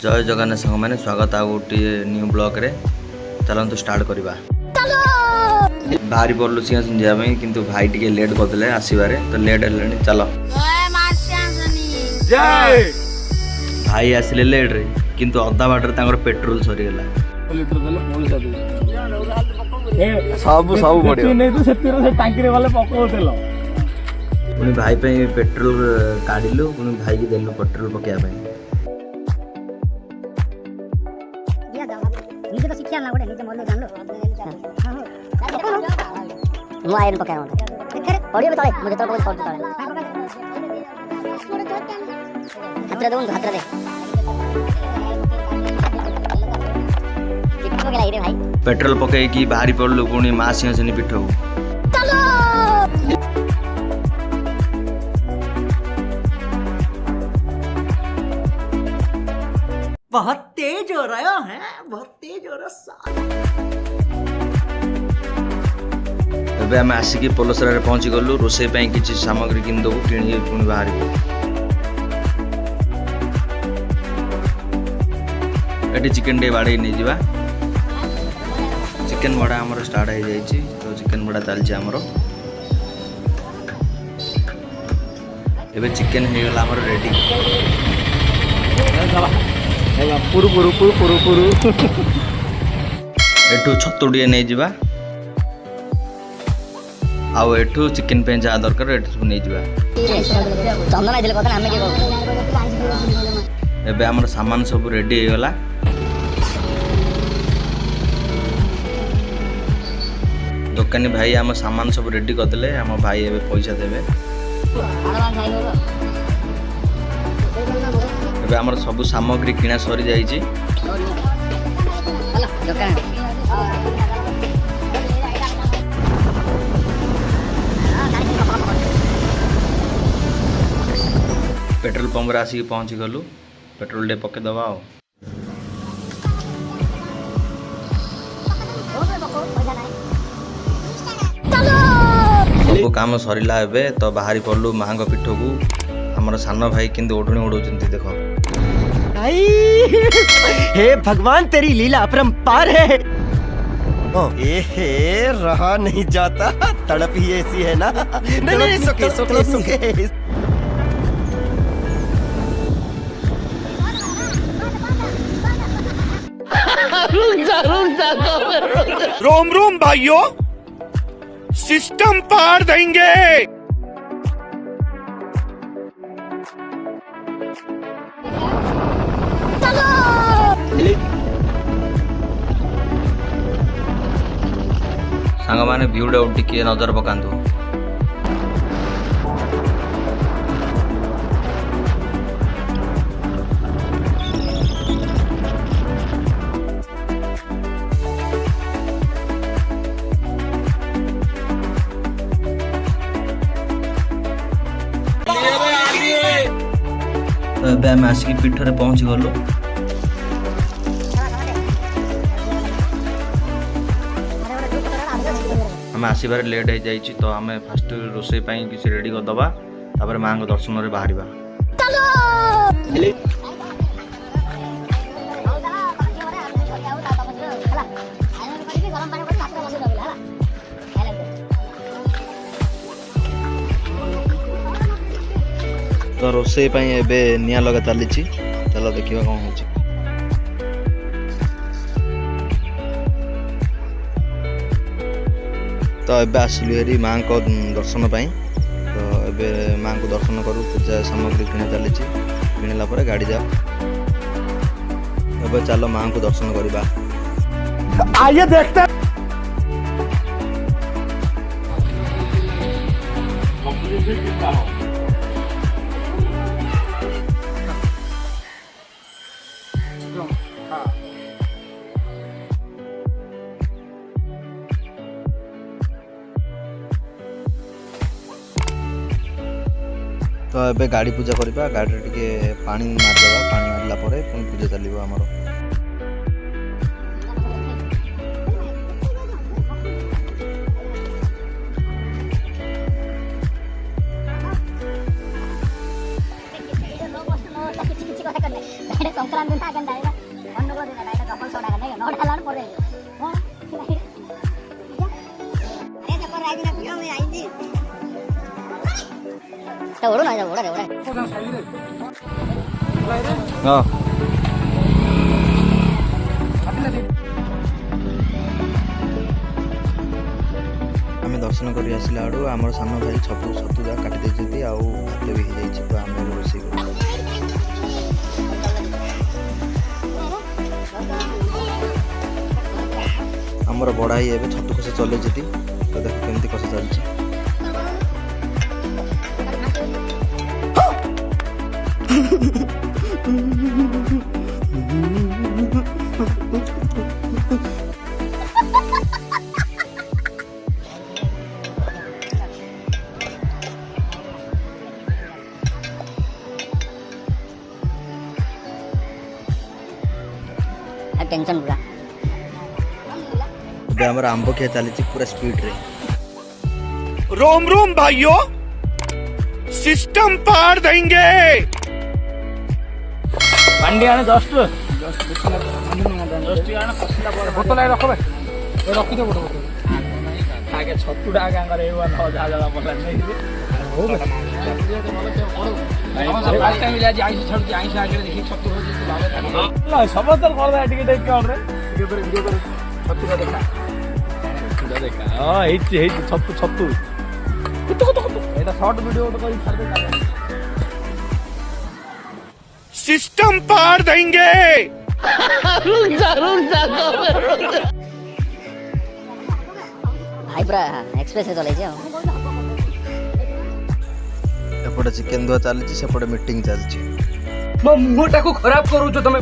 जय जगन्नाथ सांग मैंने स्वागत आ गोटे न्यू ब्लॉग रे चलतु स्टार्ट करवा बाहरी पड़लु सिंहासन जावाई किंतु भाई टिके लेट करदे आसबारे तो लेट है चल भाई आसिले लेट रे किंतु अधा बाटर तांकर पेट्रोल सरीगला सब सब पुणी भाई पे पेट्रोल काढ़लु पुणी भाई की देलु पेट्रोल पकेया मोबाइल पकाया ऑडियो भी तले मुझे तो बहुत तले हतरा दे टिप्पो गेला रे भाई पेट्रोल पकई की बाहरी पड़लु पुणी माँ सिंहासनी पीठ को बहुत तेज हो रहा है, बहुत तेज हो रहा ଏବେ ଆମେ ଆସିକି ପୋଲସରାରେ ପହଞ୍ଚି ଗଲୁ ରୋଷେଇ ପାଇଁ କିଛି ସାମଗ୍ରୀ କିଣିଦେବୁ କିଣିକି ପୁଣି ବାହାରିବୁ। ଏଠି ଚିକେନ ଟିକେ ବାଡ଼େଇ ନେଇଯିବା। ଚିକେନ ବଡ଼ା ଆମର ଷ୍ଟାର୍ଟ ହେଇଯାଇଛି ତ ଚିକେନ ବଡ଼ା ଚାଲିଛି ଆମର। ଏବେ ଚିକେନ ହେଇଗଲା ଆମର ରେଡି। ଏଠୁ ଛତୁ ଟିକେ ନେଇଯିବା ଆଉ ଏଠୁ ଚିକେନ ପାଇଁ ଯାହା ଦରକାର ଏଠୁ ସବୁ ନେଇଯିବା। ଏବେ ଆମର ସାମାନ ସବୁ ରେଡି ହେଇଗଲା। ଦୋକାନୀ ଭାଇ ଆମ ସାମାନ ସବୁ ରେଡି କରିଦେଲେ ଆମ ଭାଇ ଏବେ ପଇସା ଦେବେ। ଏବେ ଆମର ସବୁ ସାମଗ୍ରୀ କିଣା ସରି ଯାଇଛି। पेट्रोल पंप रे आसिक पहुँची गलु पेट्रोल टे पकेदबा आ सब काम सरिला एबे तो बाहरी पड़लु मांग पीठ को हमर सान भाई किंतु ओढणी उड़ौचंती देखो। हे भगवान तेरी लीला अपरंपार है। रहा नहीं जाता तड़प ही ऐसी है ना। नहीं सुखे सुखे सुखे रोम रोम भाइयों सिस्टम पार देंगे। सांग माने भिउडा टिके नजर पकांतु। ଏବେ ଆମେ ଆସିକି ପୀଠରେ ପହଞ୍ଚି ଗଲୁ। ଆମେ ଆସିବାରେ ଲେଟ୍ ହେଇଯାଇଛି ତ ଆମେ ଫାଷ୍ଟ ରୋଷେଇ ପାଇଁ କିଛି ରେଡ଼ି କରିଦେବା ତାପରେ ମାଙ୍କ ଦର୍ଶନରେ ବାହାରିବା। तो रोषेई ପାଇଁ ଏବେ ନିଆଁ ଲଗା ଚାଲିଛି ଚାଲ ଦେଖିବା କ'ଣ ହେଉଛି। ତ ଏବେ ଆସିଲୁ ହେରି ମାଙ୍କ ଦର୍ଶନ ପାଇଁ ତ ଏବେ ମାଙ୍କୁ ଦର୍ଶନ କରୁ ପୂଜା ସାମଗ୍ରୀ କିଣା ଚାଲିଛି କିଣିଲା ପରେ ଗାଡ଼ି ଯାଅ। ଏବେ ଚାଲ ମାଙ୍କୁ ଦର୍ଶନ କରିବା। आइए देखते हैं। तो ଏବେ ଗାଡ଼ି ପୂଜା କରିବା ଗାଡ଼ିରେ ଟିକେ ପାଣି ମାରିଦେବା ପାଣି ମାରିଲା ପରେ ପୁଣି ପୂଜା ଚାଲିବ ଆମର। संक्रांत दिन आके डायरेक्ट अनुकूल दिन डायरेक्ट कपल सोडा करने के नोट हलान पड़ रही हां अरे जब रात दिन वीडियो में आई थी तो ओड़ा ना ओड़ा हां आम दर्शन कर आसला आड़ू आम सान भाई छतु छतुआ काटी देती आउ भात भी हो जाए तो आम रोषे आमर बड़ा ही एवं छतु कषा चले तो देख केमती कषा चलती टेंशन पूरा आमर आंब खिया चली पूरा स्पीड रे रोम रोम भाइयों सिस्टम पार देंगे बंडी आने जस्ट बोतल रख रखी दो बोतल आगे छतुटा आगे करे जा जा बोला नहीं हो लास्ट टाइम ले आइस छड़ आइस आगे देखि छतु हो ना समतल कर दे टिके देख के रे वीडियो कर छतुटा देखा हां हे छतु छतु एटा शॉर्ट वीडियो तो करी छाड़ दे सिस्टम पार देंगे भाई पूरा एक्सप्रेस चले जाओ एपटे चिकेन दुआ चली सेपटे मीटिंग चलती मो मुहटा को खराब करू छ तमे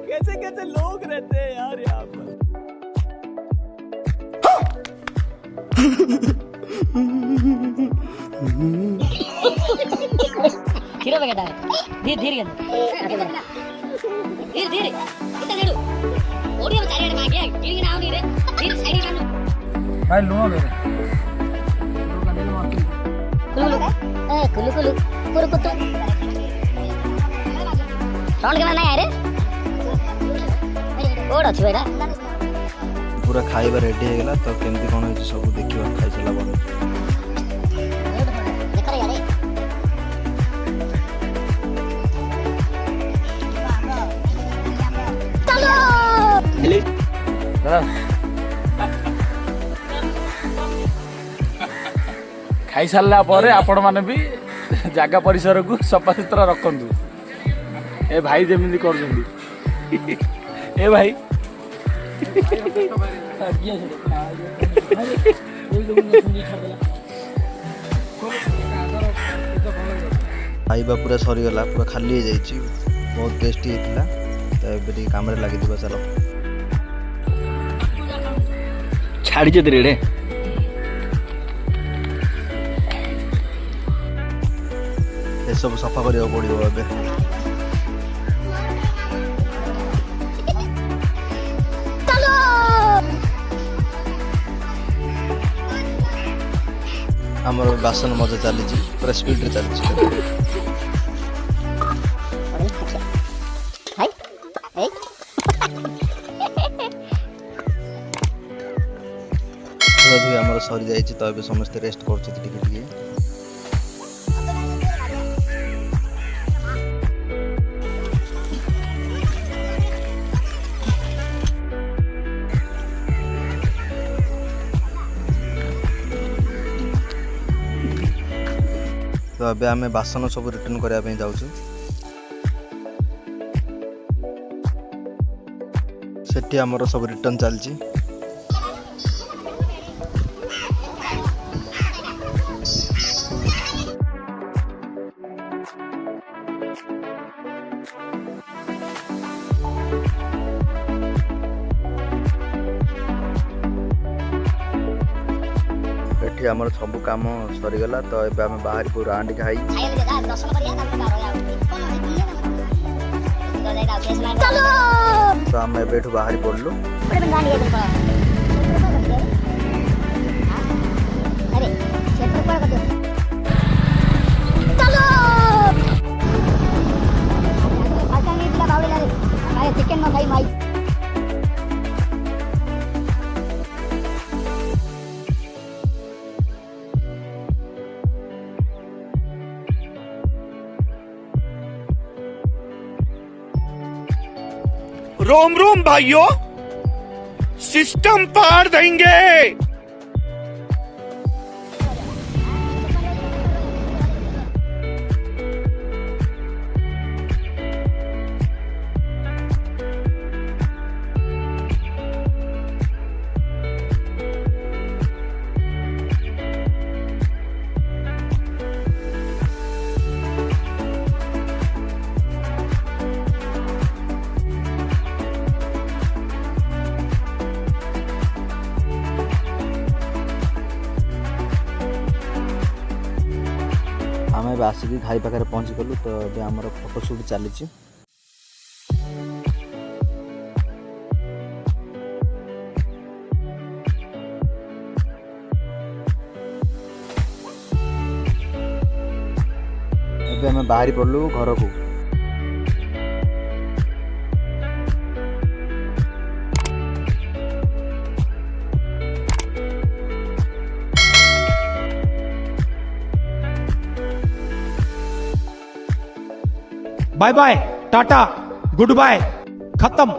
कैसे कैसे लोग रहते हैं यार यहाँ पर खीरा बगैर धीरे धीरे धीरे धीरे इतना नेडू ओडिया में चार मिनट मांगे गिरी ना नहीं रे धीरे साइड में भाई लूना दे कुलु कुलु कुरु कुतु साउंड केना नहीं आ रे ओड अछि बेटा पूरा खाइबा रेडी हो गला तो केमती कोन होई सब देखिबा खाइ चला बन देख रे यार खाई सारा पर आपण माने भी जागा परिसर को सफा सुतरा रखंतु ए भाई जेमिति कर ए भाई खाइबा पूरा सरीगला पूरा खाली हो जाइए बहुत टेस्टी होता तो ये काम लगे चलो छाड़ी रे ये सब सफा करिया पड़ो ए आमर बासन मजा चली पूरा स्पीड रे चली आमर सरी जाइए तो ये समस्त रेस्ट कर तो अबे आम बासन सब रिटर्न करने जाऊँ सेठी आमर सब रिटर्न चलती एठी हमर सब काम सरीगला तो ए आम बाहर को रांड खाई चलो ତ ଆମେ ଏବେଠୁ ବାହାରି ପଡ଼ିଲୁ। ଗୋଟେ ମିନିଟ୍ ଗାଡ଼ି ଏଇଠି ପଳା। अरे क्षेत्र पर कर दो चलो भाषा नहीं दिला बावड़ी ला अरे चिकन में खाई माई रोम रोम भाइयों, सिस्टम पार देंगे। ଆମେ ଏବେ ଆସିକି ଘାଇ ପାଖରେ ପହଞ୍ଚିଗଲୁ। ତ ଏବେ ଆମର ଫଟୋ ସୁଟ୍ ଚାଲିଛି। ଏବେ ଆମେ ବାହାରି ପଡ଼ିଲୁ ଘରକୁ। Bye bye tata goodbye खत्म।